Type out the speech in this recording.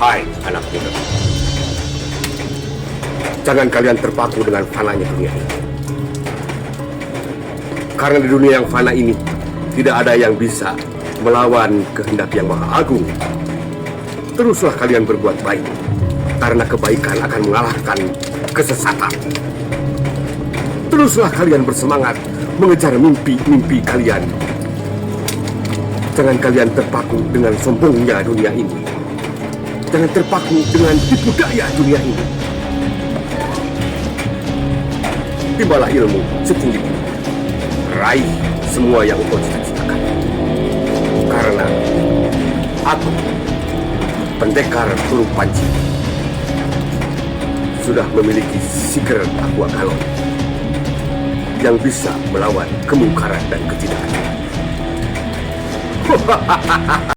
Hai anak muda, jangan kalian terpaku dengan fananya dunia ini. Karena di dunia yang fana ini tidak ada yang bisa melawan kehendak yang maha agung. Teruslah kalian berbuat baik, karena kebaikan akan mengalahkan kesesatan. Teruslah kalian bersemangat mengejar mimpi-mimpi kalian. Jangan kalian terpaku dengan sombongnya dunia ini. Jangan terpaku dengan tipu daya dunia ini. Timbalah ilmu setinggi tinggi. Raih semua yang engkau cita-citakan. Karena aku, pendekar Turung Panci, sudah memiliki Sigel Aqua Galon yang bisa melawan kemungkaran dan ketidakadilan.